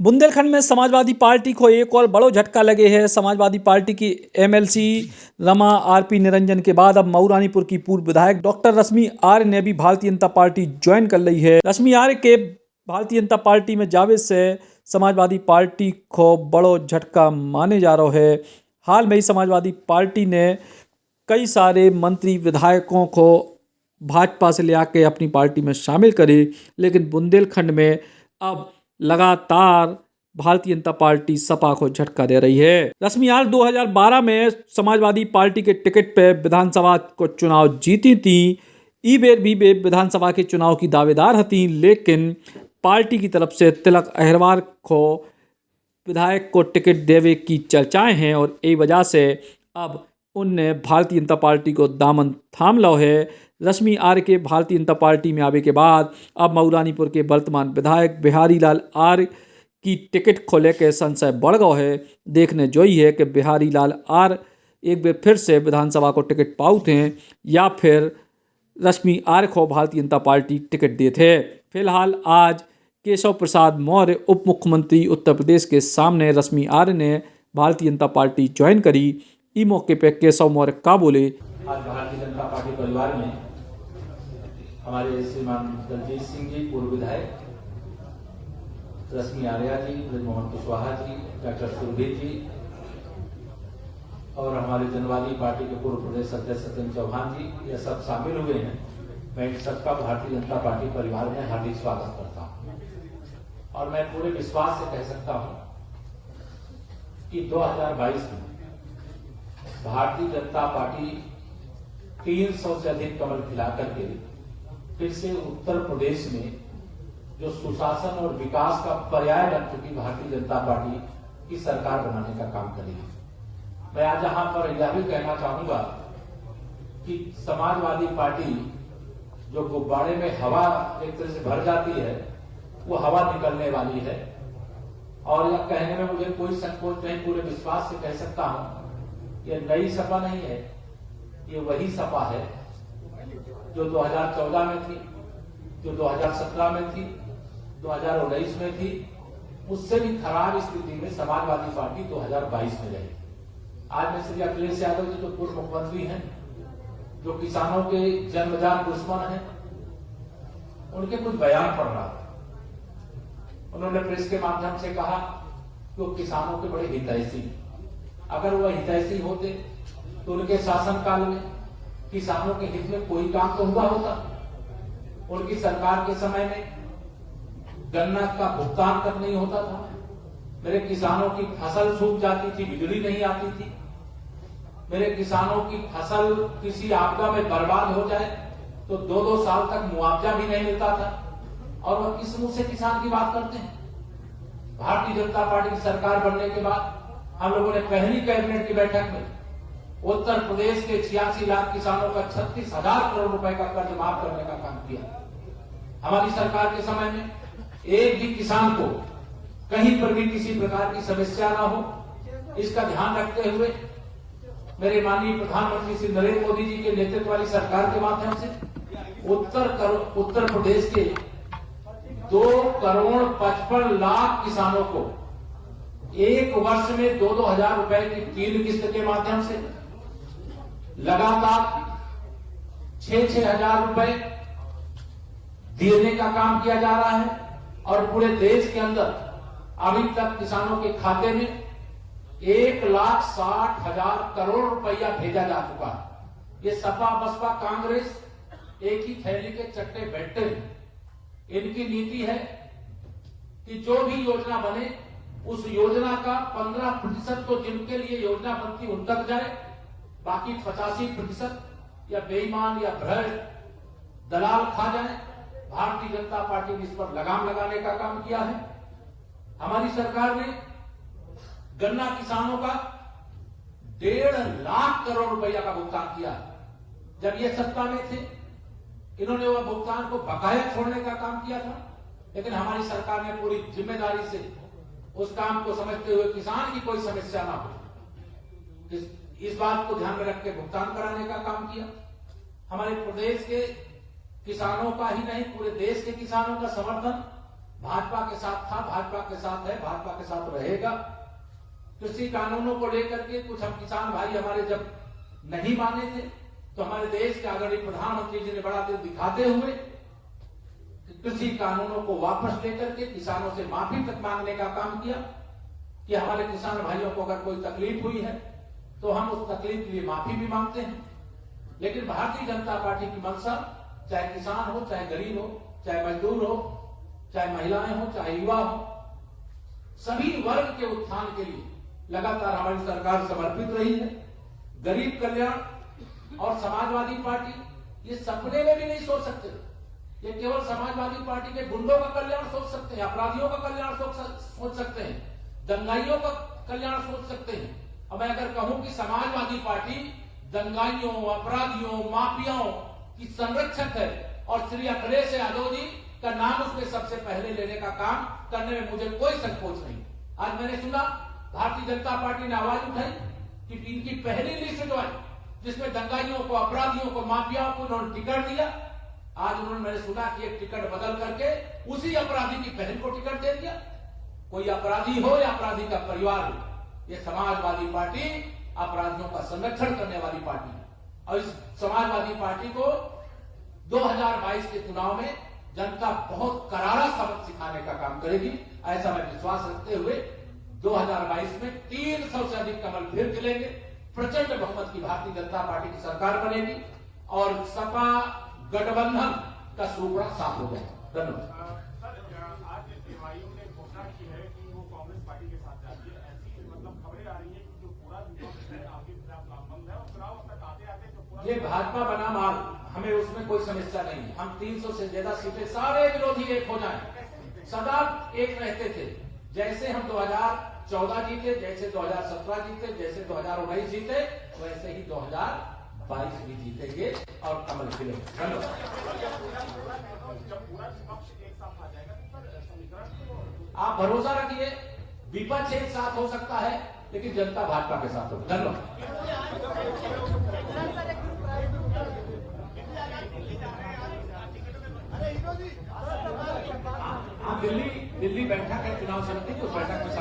बुंदेलखंड में समाजवादी पार्टी को एक और बड़ो झटका लगे है। समाजवादी पार्टी की एमएलसी रमा आरपी निरंजन के बाद अब मऊ रानीपुर की पूर्व विधायक डॉक्टर रश्मि आर्य ने भी भारतीय जनता पार्टी ज्वाइन कर ली है। रश्मि आर्य के भारतीय जनता पार्टी में जावे से समाजवादी पार्टी को बड़ो झटका माने जा रहा है। हाल में ही समाजवादी पार्टी ने कई सारे मंत्री विधायकों को भाजपा से ले आके अपनी पार्टी में शामिल करे, लेकिन बुंदेलखंड में अब लगातार भारतीय जनता पार्टी सपा को झटका दे रही है। रश्मि आर्य 2012 में समाजवादी पार्टी के टिकट पे विधानसभा को चुनाव जीती थी। ई बेर भी वे विधानसभा के चुनाव की दावेदार थी, लेकिन पार्टी की तरफ से तिलक अहिरवार को विधायक को टिकट देवे की चर्चाएं हैं और यही वजह से अब उनने भारतीय जनता पार्टी को दामन थाम लो है। रश्मि आर्य के भारतीय जनता पार्टी में आने के बाद अब मऊ रानीपुर के वर्तमान विधायक बिहारी लाल आर्य की टिकट को लेकर संशय बढ़ गया है। देखने जो ही है कि बिहारी लाल आर्य एक बार फिर से विधानसभा को टिकट पाते हैं या फिर रश्मि आर्य को भारतीय जनता पार्टी टिकट देते थे। फिलहाल आज केशव प्रसाद मौर्य उप मुख्यमंत्री उत्तर प्रदेश के सामने रश्मि आर्य ने भारतीय जनता पार्टी ज्वाइन करी। ई मौके पर केशव मौर्य का बोले। आज भारतीय जनता पार्टी परिवार में हमारे श्रीमान दलजीत सिंह जी पूर्व विधायक, रश्मि आर्य जी, ब्रजमोहन कुशवाहा जी, डॉक्टर सुरभीर जी और हमारे जनवादी पार्टी के पूर्व प्रदेश अध्यक्ष सत्येंद्र चौहान जी, ये सब शामिल हुए हैं। मैं इन सबका भारतीय जनता पार्टी परिवार में हार्दिक स्वागत करता हूं और मैं पूरे विश्वास से कह सकता हूं कि 2022 में भारतीय जनता पार्टी 300 से अधिक कमल खिलाकर के फिर से उत्तर प्रदेश में जो सुशासन और विकास का पर्याय बन चुकी भारतीय जनता पार्टी की सरकार बनाने का काम करेगी। मैं आज यहां पर यह भी कहना चाहूंगा कि समाजवादी पार्टी जो गुब्बारे में हवा एक तरह से भर जाती है, वो हवा निकलने वाली है और यह कहने में मुझे कोई संकोच नहीं, पूरे विश्वास से कह सकता हूं ये नई सपा नहीं है, ये वही सपा है जो 2014 में थी, जो 2017 में थी, 2019 में थी। उससे भी खराब स्थिति में समाजवादी पार्टी 2022 में रही। आज में श्री अखिलेश यादव जी तो पूर्व मुख्यमंत्री हैं, जो किसानों के जन्मजात दुश्मन हैं, उनके कुछ बयान पढ़ रहा था। उन्होंने प्रेस के माध्यम से कहा कि वो किसानों के बड़े हितैषी, अगर वह हितैषी होते तो उनके शासनकाल में किसानों के हित में कोई काम तो हुआ होता। उनकी सरकार के समय में गन्ना का भुगतान तक नहीं होता था। मेरे किसानों की फसल सूख जाती थी, बिजली नहीं आती थी। मेरे किसानों की फसल किसी आपदा में बर्बाद हो जाए तो 2-2 साल तक मुआवजा भी नहीं मिलता था। और वह किस मुंह से किसान की बात करते हैं? भारतीय जनता पार्टी की सरकार बनने के बाद हम लोगों ने पहली कैबिनेट की बैठक में उत्तर प्रदेश के 86 लाख किसानों का 36,000 करोड़ रुपए का कर्ज माफ करने का काम किया। हमारी सरकार के समय में एक भी किसान को कहीं पर भी किसी प्रकार की समस्या ना हो, इसका ध्यान रखते हुए मेरे माननीय प्रधानमंत्री श्री नरेंद्र मोदी जी के नेतृत्व वाली सरकार के माध्यम से उत्तर प्रदेश के 2,55,00,000 किसानों को एक वर्ष में 2-2 हजार रुपए की 3 किस्त के माध्यम से लगातार 6-6 हजार रुपए देने का काम किया जा रहा है और पूरे देश के अंदर अभी तक किसानों के खाते में 1,60,000 करोड़ रुपया भेजा जा चुका है। ये सपा बसपा कांग्रेस एक ही थैली के चट्टे बैठते हैं। इनकी नीति है कि जो भी योजना बने उस योजना का 15% तो जिनके लिए योजना बनती उन तक जाए, बाकी 85% या बेईमान या भ्रष्ट दलाल खा जाए। भारतीय जनता पार्टी ने इस पर लगाम लगाने का काम किया है। हमारी सरकार ने गन्ना किसानों का 1.5 लाख करोड़ रुपया का भुगतान किया। जब ये सत्ता में थे, इन्होंने वह भुगतान को बकाया छोड़ने का काम किया था, लेकिन हमारी सरकार ने पूरी जिम्मेदारी से उस काम को समझते हुए किसान की कोई समस्या ना हो, इस बात को ध्यान में रख के भुगतान कराने का काम किया। हमारे प्रदेश के किसानों का ही नहीं, पूरे देश के किसानों का समर्थन भाजपा के साथ था, भाजपा के साथ है, भाजपा के साथ रहेगा। कृषि कानूनों को लेकर के कुछ हम किसान भाई हमारे जब नहीं माने थे, तो हमारे देश के आदरणीय प्रधानमंत्री जी ने बड़ा दिल दिखाते हुए कृषि कानूनों को वापस लेकर के किसानों से माफी तक मांगने का काम किया कि हमारे किसान भाइयों को अगर कोई तकलीफ हुई है तो हम उस तकलीफ के लिए माफी भी मांगते हैं। लेकिन भारतीय जनता पार्टी की मंशा, चाहे किसान हो, चाहे गरीब हो, चाहे मजदूर हो, चाहे महिलाएं हो, चाहे युवा हो, सभी वर्ग के उत्थान के लिए लगातार हमारी सरकार समर्पित रही है। गरीब कल्याण और समाजवादी पार्टी ये सपने में भी नहीं सोच सकते। ये केवल समाजवादी पार्टी के गुंडों का कल्याण सोच सकते हैं, अपराधियों का कल्याण सोच सकते हैं, दंगाइयों का कल्याण सोच सकते हैं। और मैं अगर कहूं कि समाजवादी पार्टी दंगाइयों, अपराधियों, माफियाओं की संरक्षक है और श्री अखिलेश यादव जी का नाम उसमें सबसे पहले लेने का काम करने में मुझे कोई संकोच नहीं। आज मैंने सुना भारतीय जनता पार्टी ने आवाज उठाई कि इनकी पहली लिस्ट जो है जिसमें दंगाइयों को, अपराधियों को, माफियाओं को उन्होंने टिकट दिया। आज उन्होंने, मैंने सुना कि एक टिकट बदल करके उसी अपराधी की बहन को टिकट दे दिया। कोई अपराधी हो या अपराधी का परिवार हो, ये समाजवादी पार्टी अपराधियों का संरक्षण करने वाली पार्टी है। और इस समाजवादी पार्टी को 2022 के चुनाव में जनता बहुत करारा सबक सिखाने का काम करेगी, ऐसा मैं विश्वास रखते हुए 2022 में 300 से अधिक कमल फिर खिलेंगे, प्रचंड बहुमत की भारतीय जनता पार्टी की सरकार बनेगी और सपा गठबंधन का सूपड़ा साफ हो गया। धन्यवाद। आज जदयू ने घोषणा की है कि वो कांग्रेस पार्टी के साथ जाती है। ऐसी मतलब खबरें आ रही है कि जो पूरा विपक्ष है आपके खिलाफ लामबंद है और चुनाव तक आते आते जो पूरा ये भाजपा बना माल, हमें उसमें कोई समस्या नहीं है। हम 300 से ज्यादा सीटें, सारे विरोधी एक हो जाए, सदा एक रहते थे। जैसे हम 2014 जीते, जैसे 2017 जीते, जैसे 2019 जीते, वैसे ही 2022 भी जीतेंगे और कमल खिलेंगे। धन्यवाद। जब पूरा विपक्ष एक साथ आ जाएगा तो सर समीकरण आप भरोसा रखिए, विपक्ष एक साथ हो सकता है लेकिन जनता भाजपा के साथ होगी। धन्यवाद। दिल्ली बैठक है चुनाव समिति, उस बैठक में